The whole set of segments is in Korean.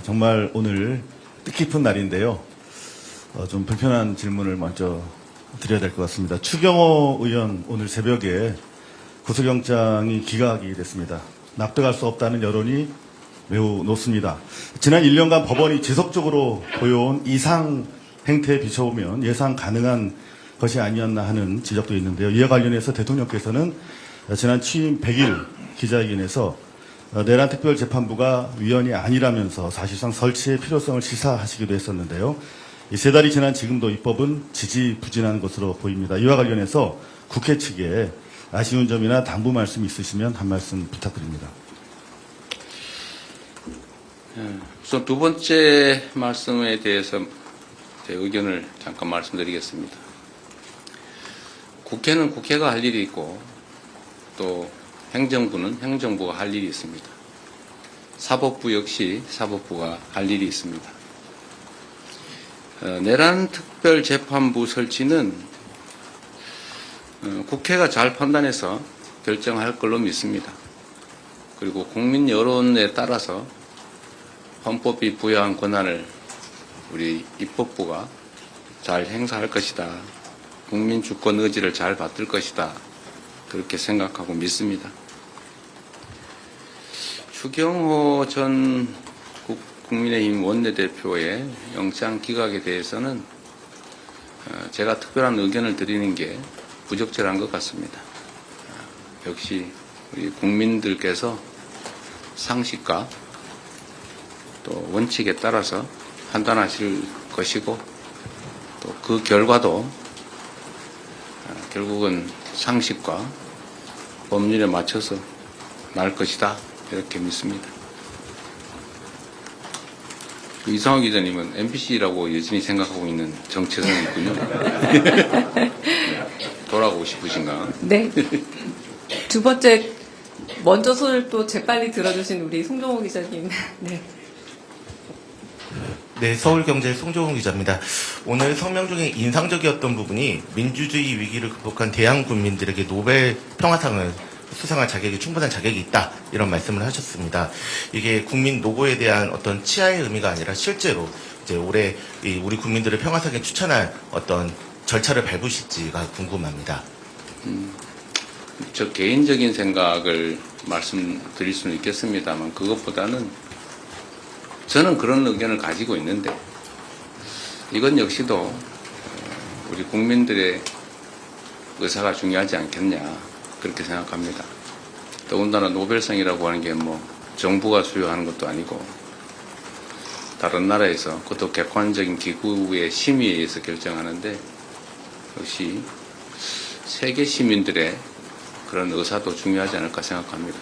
정말 오늘 뜻깊은 날인데요. 좀 불편한 질문을 먼저 드려야 될 것 같습니다. 추경호 의원 오늘 새벽에 구속영장이 기각이 됐습니다. 납득할 수 없다는 여론이 매우 높습니다. 지난 1년간 법원이 지속적으로 보여온 이상 행태에 비춰보면 예상 가능한 것이 아니었나 하는 지적도 있는데요. 이와 관련해서 대통령께서는 지난 취임 100일 기자회견에서 내란 특별재판부가 위헌이 아니라면서 사실상 설치의 필요성을 시사하시기도 했었는데요. 이 세 달이 지난 지금도 입법은 지지부진한 것으로 보입니다. 이와 관련해서 국회 측에 아쉬운 점이나 당부 말씀 있으시면 한 말씀 부탁드립니다. 우선 두 번째 말씀에 대해서 제 의견을 잠깐 말씀드리겠습니다. 국회는 국회가 할 일이 있고 또 행정부는 행정부가 할 일이 있습니다. 사법부 역시 사법부가 할 일이 있습니다. 내란 특별재판부 설치는 국회가 잘 판단해서 결정할 걸로 믿습니다. 그리고 국민 여론에 따라서 헌법이 부여한 권한을 우리 입법부가 잘 행사할 것이다. 국민 주권 의지를 잘 받들 것이다. 그렇게 생각하고 믿습니다. 추경호 전 국민의힘 원내대표의 영장 기각에 대해서는 제가 특별한 의견을 드리는 게 부적절한 것 같습니다. 역시 우리 국민들께서 상식과 또 원칙에 따라서 판단하실 것이고 또 그 결과도 결국은 상식과 법률에 맞춰서 날 것이다 이렇게 믿습니다. 이상호 기자님은 MBC라고 여전히 생각하고 있는 정체성이군요. 돌아가고 싶으신가? 네. 두 번째, 먼저 손을 또 재빨리 들어주신 우리 송정호 기자님. 네. 네, 서울경제 송정훈 기자입니다. 오늘 성명 중에 인상적이었던 부분이 민주주의 위기를 극복한 대한 국민들에게 노벨 평화상을 수상할 자격이 충분한 자격이 있다 이런 말씀을 하셨습니다. 이게 국민 노고에 대한 어떤 치하의 의미가 아니라 실제로 이제 올해 우리 국민들을 평화상에 추천할 어떤 절차를 밟으실지가 궁금합니다. 저 개인적인 생각을 말씀드릴 수는 있겠습니다만 그것보다는 저는 그런 의견을 가지고 있는데 이건 역시도 우리 국민들의 의사가 중요하지 않겠냐 그렇게 생각합니다. 더군다나 노벨상이라고 하는 게 뭐 정부가 수여하는 것도 아니고 다른 나라에서 그것도 객관적인 기구의 심의에 의해서 결정하는데 역시 세계 시민들의 그런 의사도 중요하지 않을까 생각합니다.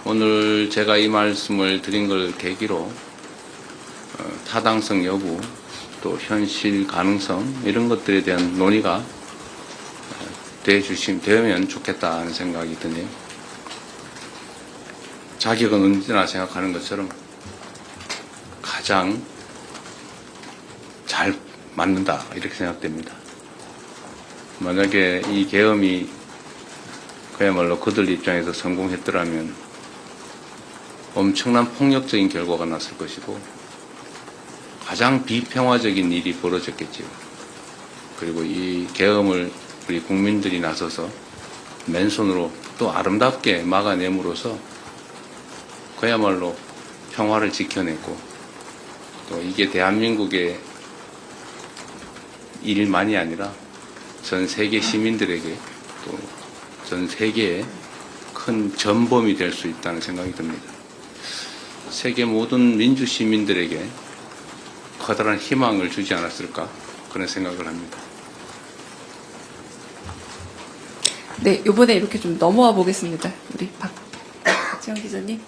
오늘 제가 이 말씀을 드린 걸 계기로 타당성 여부 또 현실 가능성 이런 것들에 대한 논의가 되면 좋겠다 하는 생각이 드네요. 자격은 언제나 생각하는 것처럼 가장 잘 맞는다 이렇게 생각됩니다. 만약에 이 계엄이 그야말로 그들 입장에서 성공했더라면 엄청난 폭력적인 결과가 났을 것이고 가장 비평화적인 일이 벌어졌겠지요. 그리고 이 계엄을 우리 국민들이 나서서 맨손으로 또 아름답게 막아냄으로써 그야말로 평화를 지켜냈고 또 이게 대한민국의 일만이 아니라 전 세계 시민들에게 또 전 세계의 큰 전범이 될 수 있다는 생각이 듭니다. 세계 모든 민주 시민들에게 커다란 희망을 주지 않았을까 그런 생각을 합니다. 네, 요번에 이렇게 좀 넘어와 보겠습니다. 우리 박지원 기자님.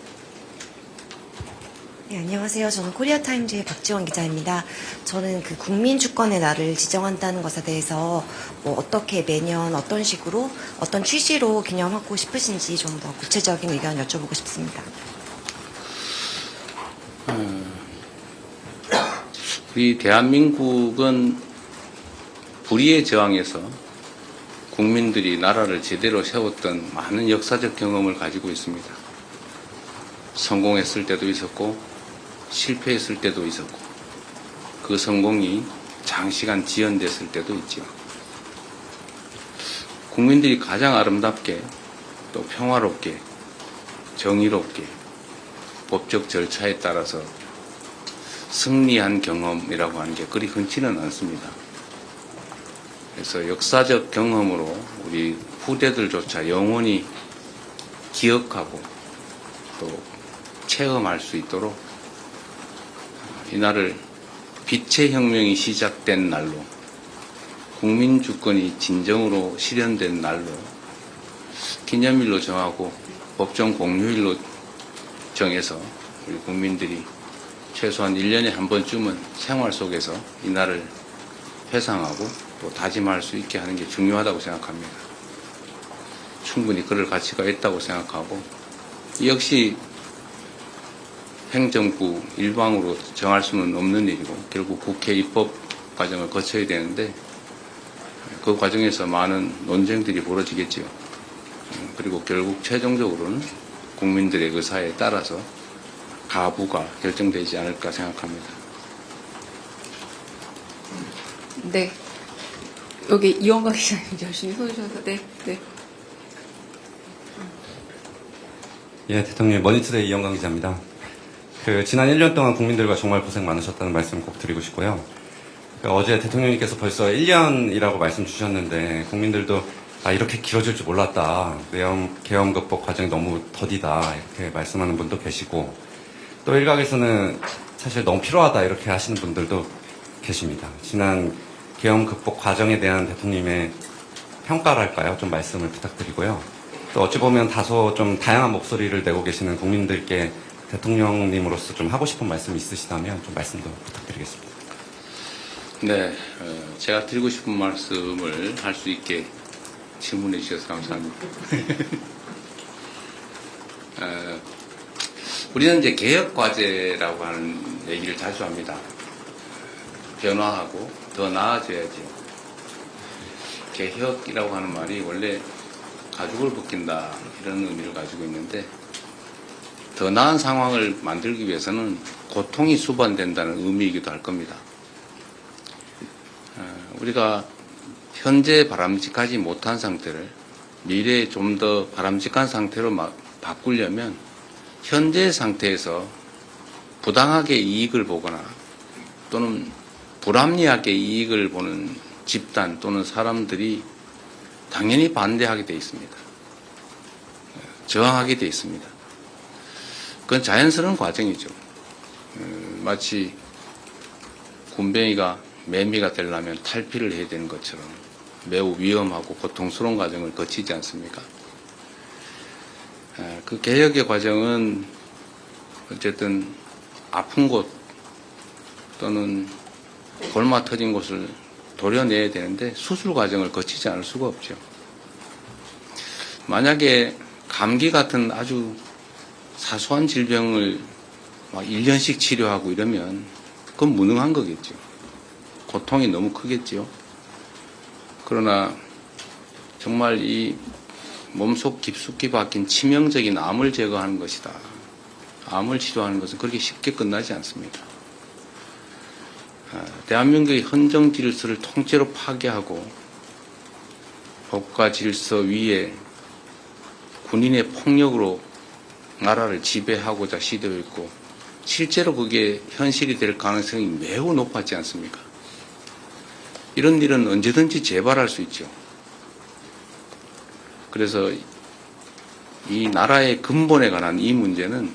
네, 안녕하세요. 저는 코리아타임즈의 박지원 기자입니다. 저는 그 국민주권의 날을 지정한다는 것에 대해서 뭐 어떻게 매년 어떤 식으로 어떤 취지로 기념하고 싶으신지 좀 더 구체적인 의견 여쭤보고 싶습니다. 우리 대한민국은 불의의 저항에서 국민들이 나라를 제대로 세웠던 많은 역사적 경험을 가지고 있습니다. 성공했을 때도 있었고 실패했을 때도 있었고 그 성공이 장시간 지연됐을 때도 있죠. 국민들이 가장 아름답게 또 평화롭게 정의롭게 법적 절차에 따라서 승리한 경험이라고 하는 게 그리 흔치는 않습니다. 그래서 역사적 경험으로 우리 후대들조차 영원히 기억하고 또 체험할 수 있도록 이날을 빛의 혁명이 시작된 날로 국민주권이 진정으로 실현된 날로 기념일로 정하고 법정 공휴일로 정해서 우리 국민들이 최소한 1년에 한 번쯤은 생활 속에서 이날을 회상하고 또 다짐할 수 있게 하는 게 중요하다고 생각합니다. 충분히 그럴 가치가 있다고 생각하고 역시 행정부 일방으로 정할 수는 없는 일이고 결국 국회 입법 과정을 거쳐야 되는데 그 과정에서 많은 논쟁들이 벌어지겠지요. 그리고 결국 최종적으로는 국민들의 의사에 따라서 가부가 결정되지 않을까 생각합니다. 네. 여기 이원가 기자님 열심히 써주셔서 네. 예, 대통령 머니투데이 이영광 기자입니다. 지난 1년 동안 국민들과 정말 고생 많으셨다는 말씀 꼭 드리고 싶고요. 어제 대통령님께서 벌써 1년이라고 말씀 주셨는데 국민들도 이렇게 길어질 줄 몰랐다. 계엄 극복 과정이 너무 더디다. 이렇게 말씀하는 분도 계시고 또 일각에서는 사실 너무 필요하다. 이렇게 하시는 분들도 계십니다. 지난 계엄 극복 과정에 대한 대통령님의 평가랄까요? 좀 말씀을 부탁드리고요. 또 어찌 보면 다소 좀 다양한 목소리를 내고 계시는 국민들께 대통령님으로서 좀 하고 싶은 말씀이 있으시다면 좀 말씀도 부탁드리겠습니다. 네, 제가 드리고 싶은 말씀을 할 수 있게 질문해 주셔서 감사합니다. 우리는 이제 개혁 과제라고 하는 얘기를 자주 합니다. 변화하고 더 나아져야죠. 개혁이라고 하는 말이 원래 가죽을 벗긴다 이런 의미를 가지고 있는데 더 나은 상황을 만들기 위해서는 고통이 수반된다는 의미이기도 할 겁니다. 우리가 현재 바람직하지 못한 상태를 미래에 좀 더 바람직한 상태로 바꾸려면 현재 상태에서 부당하게 이익을 보거나 또는 불합리하게 이익을 보는 집단 또는 사람들이 당연히 반대하게 돼 있습니다. 저항하게 돼 있습니다. 그건 자연스러운 과정이죠. 마치 군뱅이가 매미가 되려면 탈피를 해야 되는 것처럼 매우 위험하고 고통스러운 과정을 거치지 않습니까? 그 개혁의 과정은 어쨌든 아픈 곳 또는 골마 터진 곳을 도려내야 되는데 수술 과정을 거치지 않을 수가 없죠. 만약에 감기 같은 아주 사소한 질병을 막 1년씩 치료하고 이러면 그건 무능한 거겠죠. 고통이 너무 크겠죠. 그러나 정말 이 몸속 깊숙이 박힌 치명적인 암을 제거하는 것이다. 암을 치료하는 것은 그렇게 쉽게 끝나지 않습니다. 대한민국의 헌정 질서를 통째로 파괴하고 법과 질서 위에 군인의 폭력으로 나라를 지배하고자 시도했고 실제로 그게 현실이 될 가능성이 매우 높았지 않습니까? 이런 일은 언제든지 재발할 수 있죠. 그래서 이 나라의 근본에 관한 이 문제는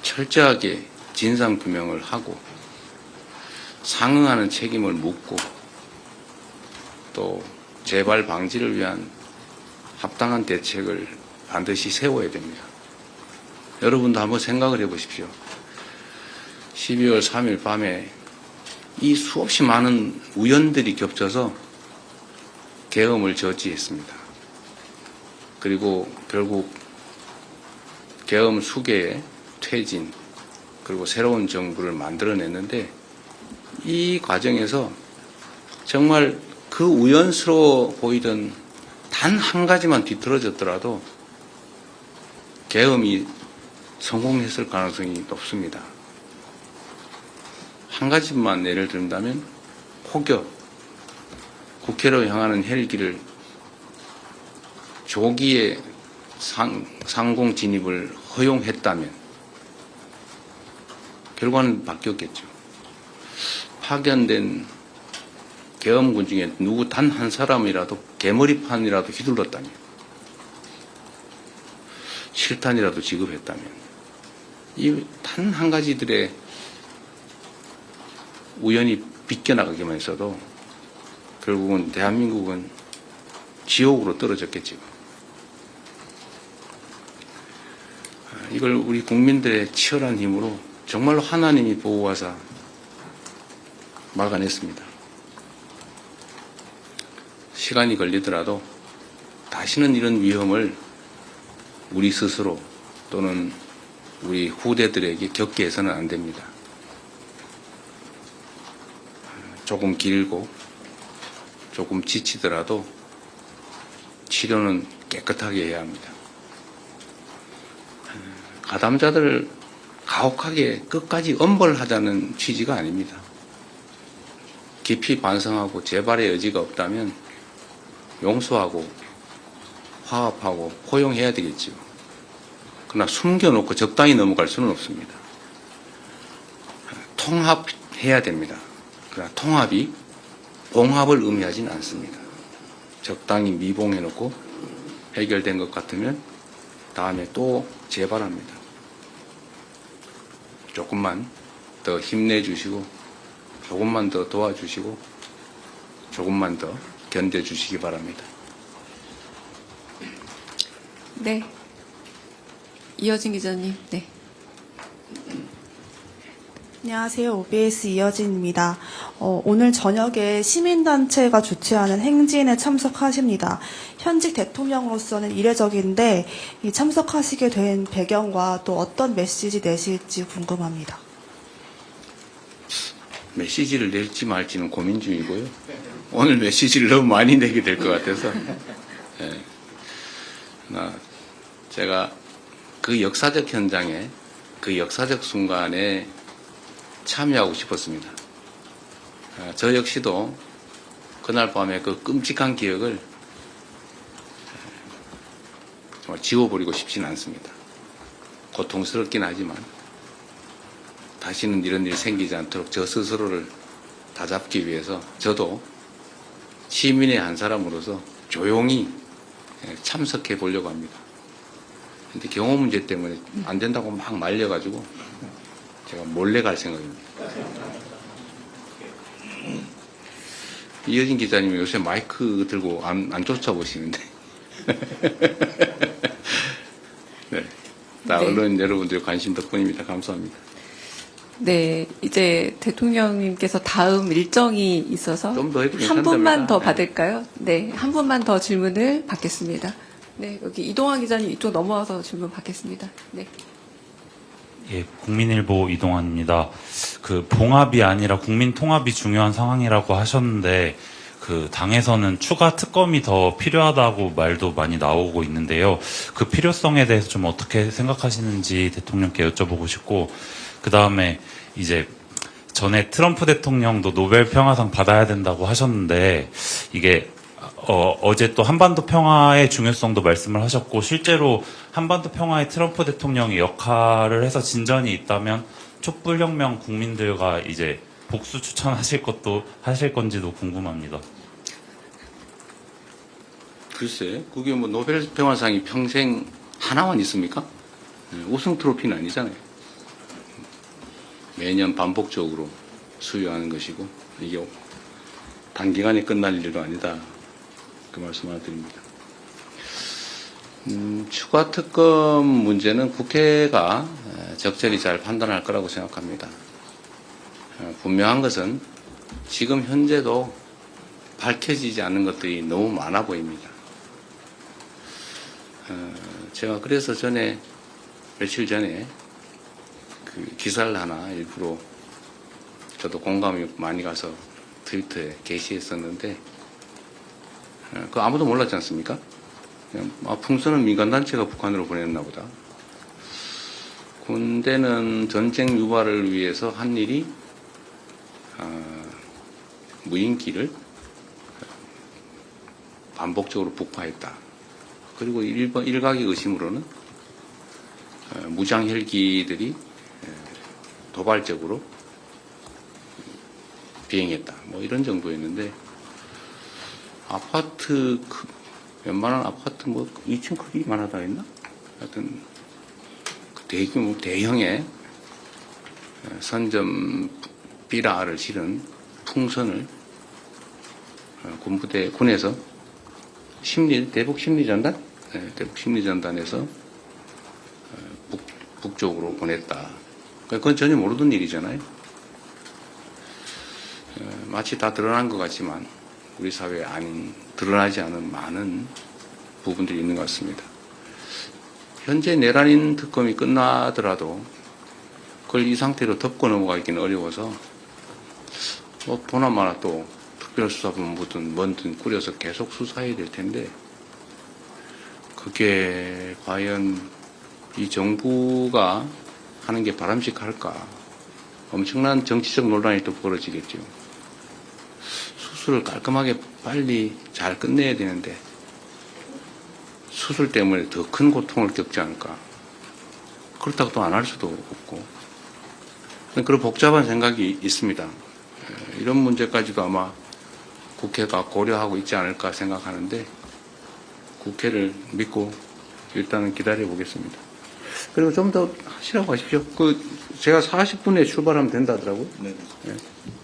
철저하게 진상규명을 하고 상응하는 책임을 묻고 또 재발 방지를 위한 합당한 대책을 반드시 세워야 됩니다. 여러분도 한번 생각을 해보십시오. 12월 3일 밤에 이 수없이 많은 우연들이 겹쳐서 계엄을 저지했습니다. 그리고 결국 계엄 수계의 퇴진 그리고 새로운 정부를 만들어냈는데 이 과정에서 정말 그 우연스러워 보이던 단 한 가지만 뒤틀어졌더라도 계엄이 성공했을 가능성이 높습니다. 한 가지만 예를 든다면 혹여 국회로 향하는 헬기를 조기에 상공 진입을 허용했다면 결과는 바뀌었겠죠. 파견된 계엄군 중에 누구 단 한 사람이라도 개머리판이라도 휘둘렀다면, 실탄이라도 지급했다면, 이 단 한 가지들의 우연히 비껴나가기만 했어도 결국은 대한민국은 지옥으로 떨어졌겠지요. 이걸 우리 국민들의 치열한 힘으로 정말로 하나님이 보호하사 막아냈습니다. 시간이 걸리더라도 다시는 이런 위험을 우리 스스로 또는 우리 후대들에게 겪게 해서는 안 됩니다. 조금 길고 조금 지치더라도 치료는 깨끗하게 해야 합니다. 가담자들 가혹하게 끝까지 엄벌하자는 취지가 아닙니다. 깊이 반성하고 재발의 여지가 없다면 용서하고 화합하고 포용해야 되겠죠. 그러나 숨겨놓고 적당히 넘어갈 수는 없습니다. 통합해야 됩니다. 그러나 통합이 봉합을 의미하지는 않습니다. 적당히 미봉해놓고 해결된 것 같으면 다음에 또 재발합니다. 조금만 더 힘내주시고 조금만 더 도와주시고 조금만 더 견뎌주시기 바랍니다. 네. 이어진 기자님. 네. 안녕하세요. OBS 이여진입니다. 오늘 저녁에 시민단체가 주최하는 행진에 참석하십니다. 현직 대통령으로서는 이례적인데 이 참석하시게 된 배경과 또 어떤 메시지 내실지 궁금합니다. 메시지를 낼지 말지는 고민 중이고요. 오늘 메시지를 너무 많이 내게 될 것 같아서 제가 그 역사적 현장에 그 역사적 순간에 참여하고 싶었습니다. 저 역시도 그날 밤에 그 끔찍한 기억을 정말 지워버리고 싶지는 않습니다. 고통스럽긴 하지만 다시는 이런 일이 생기지 않도록 저 스스로를 다잡기 위해서 저도 시민의 한 사람으로서 조용히 참석해 보려고 합니다. 근데 경호 문제 때문에 안 된다고 막 말려가지고 제가 몰래 갈 생각입니다. 이여진 기자님이 요새 마이크 들고 안 쫓아보시는데. 네. 다 네. 언론 여러분들의 관심 덕분입니다. 감사합니다. 네, 이제 대통령님께서 다음 일정이 있어서 좀더 해도 한 분만 괜찮답니다. 더 네. 받을까요? 네, 한 분만 더 질문을 받겠습니다. 네, 여기 이동환 기자님 이쪽 넘어와서 질문 받겠습니다. 네. 예, 국민일보 이동환입니다. 그 봉합이 아니라 국민 통합이 중요한 상황이라고 하셨는데 그 당에서는 추가 특검이 더 필요하다고 말도 많이 나오고 있는데요. 그 필요성에 대해서 좀 어떻게 생각하시는지 대통령께 여쭤보고 싶고, 그 다음에 이제 전에 트럼프 대통령도 노벨 평화상 받아야 된다고 하셨는데 이게 어제 또 한반도 평화의 중요성도 말씀을 하셨고, 실제로 한반도 평화에 트럼프 대통령이 역할을 해서 진전이 있다면 촛불혁명 국민들과 이제 복수 추천하실 것도 하실 건지도 궁금합니다. 글쎄, 그게 뭐 노벨 평화상이 평생 하나만 있습니까? 우승 트로피는 아니잖아요. 매년 반복적으로 수여하는 것이고 이게 단기간에 끝날 일도 아니다. 그 말씀 하나 드립니다. 추가 특검 문제는 국회가 적절히 잘 판단할 거라고 생각합니다. 분명한 것은 지금 현재도 밝혀지지 않는 것들이 너무 많아 보입니다. 제가 그래서 며칠 전에 그 기사를 하나 일부러 저도 공감이 많이 가서 트위터에 게시했었는데, 그거 아무도 몰랐지 않습니까? 그냥, 풍선은 민간단체가 북한으로 보냈나 보다. 군대는 전쟁 유발을 위해서 한 일이 무인기를 반복적으로 북파했다. 그리고 일각의 의심으로는 무장 헬기들이 도발적으로 비행했다. 뭐 이런 정도였는데 아파트 웬만한 아파트 뭐 2층 크기만 하다 했나? 하여튼 대규모 대형의 선점 비라를 실은 풍선을 군에서 대북 심리전단? 네, 대북 심리전단에서 북쪽으로 보냈다. 그건 전혀 모르던 일이잖아요. 마치 다 드러난 것 같지만 우리 사회에 드러나지 않은 많은 부분들이 있는 것 같습니다. 현재 내란인 특검이 끝나더라도 그걸 이 상태로 덮고 넘어가기는 어려워서 뭐 보나마나 또 특별수사본부든 뭐든 꾸려서 계속 수사해야 될 텐데 그게 과연 이 정부가 하는 게 바람직할까? 엄청난 정치적 논란이 또 벌어지겠죠. 수술을 깔끔하게 빨리 잘 끝내야 되는데 수술 때문에 더 큰 고통을 겪지 않을까? 그렇다고 또 안 할 수도 없고 그런 복잡한 생각이 있습니다. 이런 문제까지도 아마 국회가 고려하고 있지 않을까 생각하는데 국회를 믿고 일단은 기다려 보겠습니다. 그리고 좀 더 하시라고 하십시오. 제가 40분에 출발하면 된다더라고요.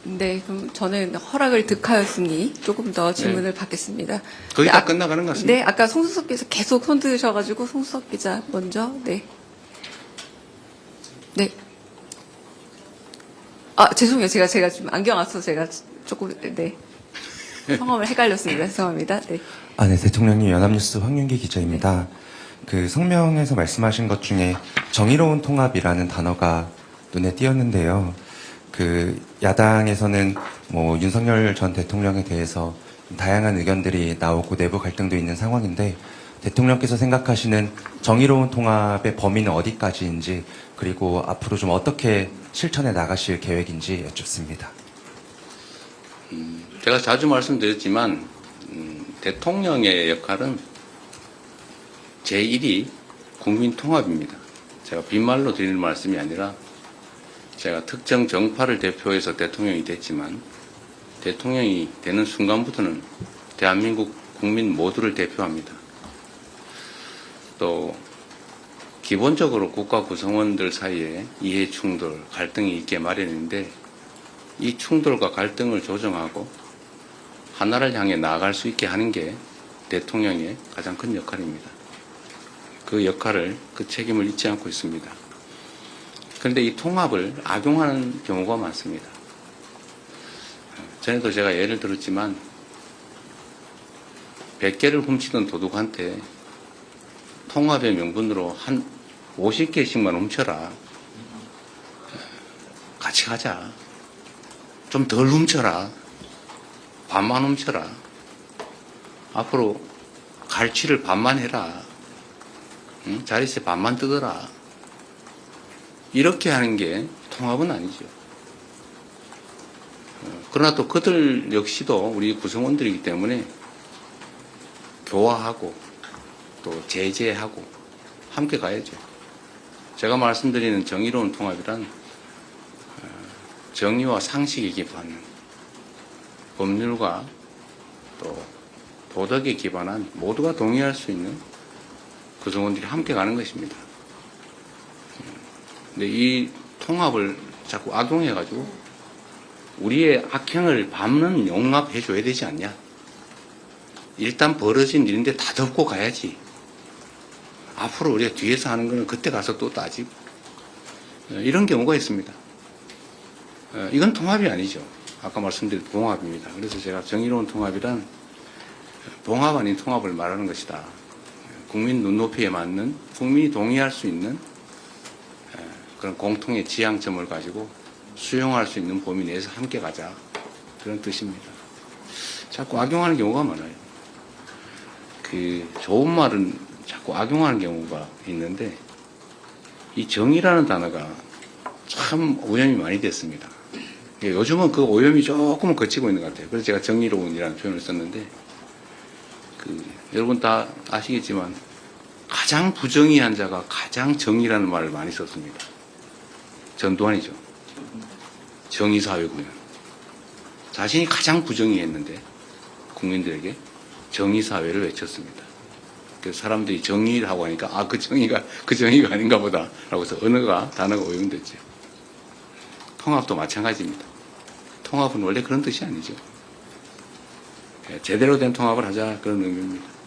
네, 그럼 저는 허락을 득하였으니 조금 더 질문을 받겠습니다. 거의 네, 다 끝나가는 것 같습니다. 네, 아까 송수석 기자 계속 손 드셔가지고 송수석 기자 먼저. 네. 네. 아, 죄송해요. 제가 지금 안경 안 써서 제가 조금, 네. 성함을 헷갈렸습니다. 죄송합니다. 네. 네, 대통령님 연합뉴스 황윤기 기자입니다. 그 성명에서 말씀하신 것 중에 정의로운 통합이라는 단어가 눈에 띄었는데요. 그 야당에서는 뭐 윤석열 전 대통령에 대해서 다양한 의견들이 나오고 내부 갈등도 있는 상황인데 대통령께서 생각하시는 정의로운 통합의 범위는 어디까지인지 그리고 앞으로 좀 어떻게 실천해 나가실 계획인지 여쭙습니다. 제가 자주 말씀드렸지만 대통령의 역할은 제1위 국민 통합입니다. 제가 빈말로 드리는 말씀이 아니라 제가 특정 정파를 대표해서 대통령이 됐지만 대통령이 되는 순간부터는 대한민국 국민 모두를 대표합니다. 또 기본적으로 국가 구성원들 사이에 이해 충돌, 갈등이 있게 마련인데 이 충돌과 갈등을 조정하고 하나를 향해 나아갈 수 있게 하는 게 대통령의 가장 큰 역할입니다. 그 역할을, 그 책임을 잊지 않고 있습니다. 그런데 이 통합을 악용하는 경우가 많습니다. 전에도 제가 예를 들었지만 100개를 훔치던 도둑한테 통합의 명분으로 한 50개씩만 훔쳐라. 같이 가자. 좀 덜 훔쳐라. 반만 훔쳐라. 앞으로 갈취를 반만 해라. 응? 자릿세 반만 뜯어라. 이렇게 하는 게 통합은 아니죠. 그러나 또 그들 역시도 우리 구성원들이기 때문에 교화하고 또 제재하고 함께 가야죠. 제가 말씀드리는 정의로운 통합이란 정의와 상식에 기반한 법률과 또 도덕에 기반한 모두가 동의할 수 있는 구성원들이 함께 가는 것입니다. 근데 이 통합을 자꾸 악용해가지고 우리의 악행을 반은 용납해줘야 되지 않냐. 일단 벌어진 일인데 다 덮고 가야지. 앞으로 우리가 뒤에서 하는 거는 그때 가서 또 따지고 이런 경우가 있습니다. 이건 통합이 아니죠. 아까 말씀드린 봉합입니다. 그래서 제가 정의로운 통합이란 봉합 아닌 통합을 말하는 것이다. 국민 눈높이에 맞는 국민이 동의할 수 있는 그런 공통의 지향점을 가지고 수용할 수 있는 범위 내에서 함께 가자. 그런 뜻입니다. 자꾸 악용하는 경우가 많아요. 그 좋은 말은 자꾸 악용하는 경우가 있는데 이 정의라는 단어가 참 오염이 많이 됐습니다. 예, 요즘은 그 오염이 조금은 거치고 있는 것 같아요. 그래서 제가 정의로운이라는 표현을 썼는데, 여러분 다 아시겠지만, 가장 부정의한 자가 가장 정의라는 말을 많이 썼습니다. 전두환이죠. 정의사회군요. 자신이 가장 부정의했는데, 국민들에게 정의사회를 외쳤습니다. 그래서 사람들이 정의를 하고 하니까, 아, 그 정의가 아닌가 보다. 라고 해서 단어가 오염됐죠. 통합도 마찬가지입니다. 통합은 원래 그런 뜻이 아니죠. 제대로 된 통합을 하자, 그런 의미입니다.